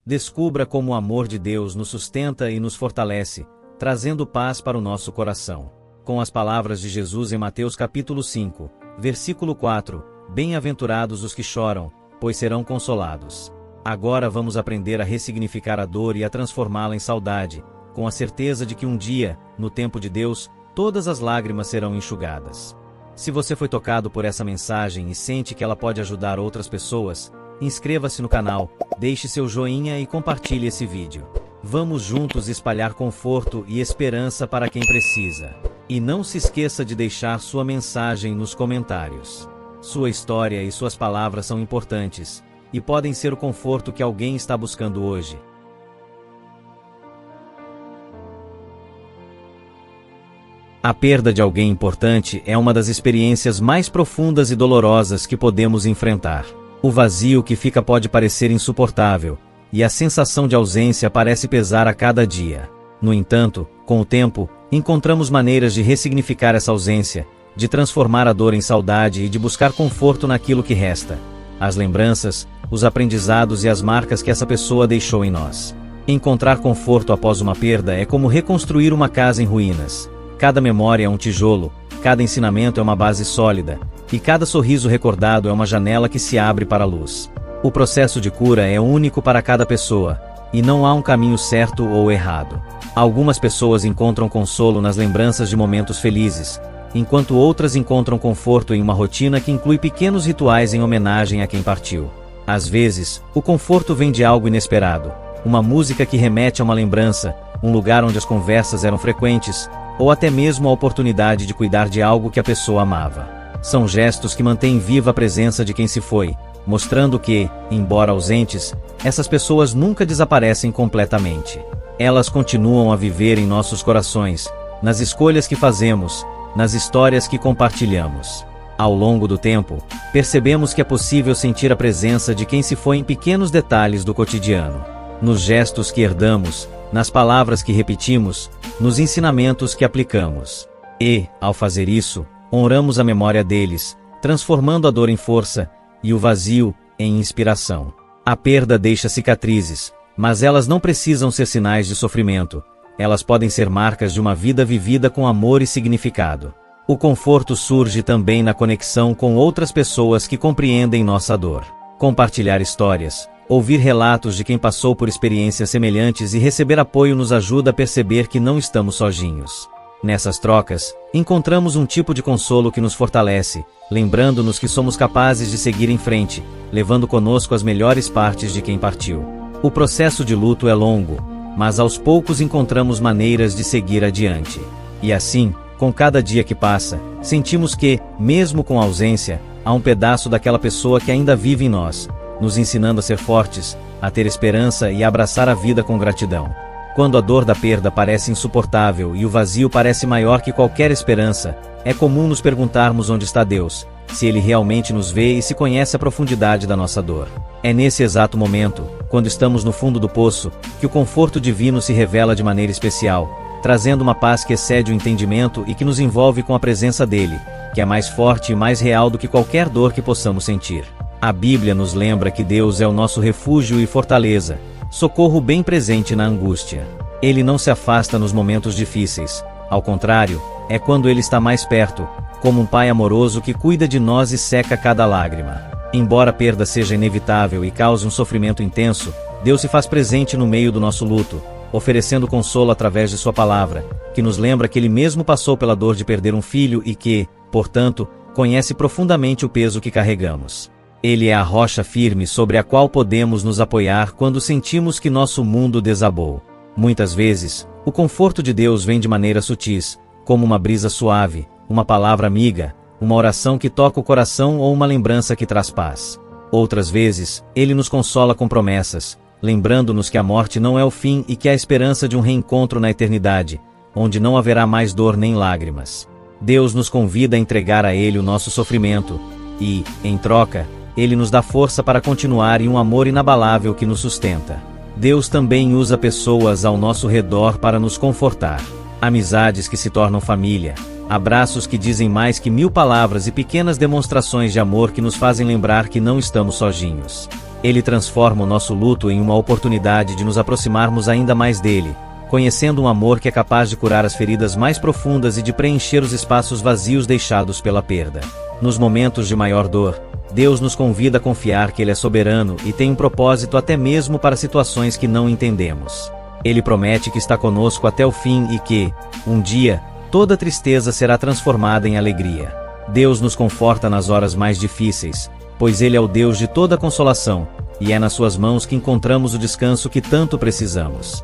Descubra como o amor de Deus nos sustenta e nos fortalece, trazendo paz para o nosso coração. Com as palavras de Jesus em Mateus capítulo 5, versículo 4, bem-aventurados os que choram, pois serão consolados. Agora vamos aprender a ressignificar a dor e a transformá-la em saudade, com a certeza de que um dia, no tempo de Deus, todas as lágrimas serão enxugadas. Se você foi tocado por essa mensagem e sente que ela pode ajudar outras pessoas, inscreva-se no canal, deixe seu joinha e compartilhe esse vídeo. Vamos juntos espalhar conforto e esperança para quem precisa. E não se esqueça de deixar sua mensagem nos comentários. Sua história e suas palavras são importantes, e podem ser o conforto que alguém está buscando hoje. A perda de alguém importante é uma das experiências mais profundas e dolorosas que podemos enfrentar. O vazio que fica pode parecer insuportável, e a sensação de ausência parece pesar a cada dia. No entanto, com o tempo, encontramos maneiras de ressignificar essa ausência, de transformar a dor em saudade e de buscar conforto naquilo que resta. As lembranças, os aprendizados e as marcas que essa pessoa deixou em nós. Encontrar conforto após uma perda é como reconstruir uma casa em ruínas. Cada memória é um tijolo, cada ensinamento é uma base sólida, e cada sorriso recordado é uma janela que se abre para a luz. O processo de cura é único para cada pessoa, e não há um caminho certo ou errado. Algumas pessoas encontram consolo nas lembranças de momentos felizes, enquanto outras encontram conforto em uma rotina que inclui pequenos rituais em homenagem a quem partiu. Às vezes, o conforto vem de algo inesperado, uma música que remete a uma lembrança, um lugar onde as conversas eram frequentes, ou até mesmo a oportunidade de cuidar de algo que a pessoa amava. São gestos que mantêm viva a presença de quem se foi, mostrando que, embora ausentes, essas pessoas nunca desaparecem completamente. Elas continuam a viver em nossos corações, nas escolhas que fazemos, nas histórias que compartilhamos. Ao longo do tempo, percebemos que é possível sentir a presença de quem se foi em pequenos detalhes do cotidiano, nos gestos que herdamos, nas palavras que repetimos, nos ensinamentos que aplicamos. E, ao fazer isso, honramos a memória deles, transformando a dor em força, e o vazio, em inspiração. A perda deixa cicatrizes, mas elas não precisam ser sinais de sofrimento. Elas podem ser marcas de uma vida vivida com amor e significado. O conforto surge também na conexão com outras pessoas que compreendem nossa dor. Compartilhar histórias, ouvir relatos de quem passou por experiências semelhantes e receber apoio nos ajuda a perceber que não estamos sozinhos. Nessas trocas, encontramos um tipo de consolo que nos fortalece, lembrando-nos que somos capazes de seguir em frente, levando conosco as melhores partes de quem partiu. O processo de luto é longo, mas aos poucos encontramos maneiras de seguir adiante. E assim, com cada dia que passa, sentimos que, mesmo com a ausência, há um pedaço daquela pessoa que ainda vive em nós, nos ensinando a ser fortes, a ter esperança e a abraçar a vida com gratidão. Quando a dor da perda parece insuportável e o vazio parece maior que qualquer esperança, é comum nos perguntarmos onde está Deus, se Ele realmente nos vê e se conhece a profundidade da nossa dor. É nesse exato momento, quando estamos no fundo do poço, que o conforto divino se revela de maneira especial, trazendo uma paz que excede o entendimento e que nos envolve com a presença dEle, que é mais forte e mais real do que qualquer dor que possamos sentir. A Bíblia nos lembra que Deus é o nosso refúgio e fortaleza, socorro bem presente na angústia. Ele não se afasta nos momentos difíceis, ao contrário, é quando Ele está mais perto, como um pai amoroso que cuida de nós e seca cada lágrima. Embora a perda seja inevitável e cause um sofrimento intenso, Deus se faz presente no meio do nosso luto, oferecendo consolo através de sua palavra, que nos lembra que Ele mesmo passou pela dor de perder um filho e que, portanto, conhece profundamente o peso que carregamos. Ele é a rocha firme sobre a qual podemos nos apoiar quando sentimos que nosso mundo desabou. Muitas vezes, o conforto de Deus vem de maneiras sutis, como uma brisa suave, uma palavra amiga, uma oração que toca o coração ou uma lembrança que traz paz. Outras vezes, Ele nos consola com promessas, lembrando-nos que a morte não é o fim e que há esperança de um reencontro na eternidade, onde não haverá mais dor nem lágrimas. Deus nos convida a entregar a Ele o nosso sofrimento, e, em troca, Ele nos dá força para continuar em um amor inabalável que nos sustenta. Deus também usa pessoas ao nosso redor para nos confortar. Amizades que se tornam família, abraços que dizem mais que 1000 palavras e pequenas demonstrações de amor que nos fazem lembrar que não estamos sozinhos. Ele transforma o nosso luto em uma oportunidade de nos aproximarmos ainda mais dele, conhecendo um amor que é capaz de curar as feridas mais profundas e de preencher os espaços vazios deixados pela perda. Nos momentos de maior dor, Deus nos convida a confiar que Ele é soberano e tem um propósito até mesmo para situações que não entendemos. Ele promete que está conosco até o fim e que, um dia, toda tristeza será transformada em alegria. Deus nos conforta nas horas mais difíceis, pois Ele é o Deus de toda consolação, e é nas suas mãos que encontramos o descanso que tanto precisamos.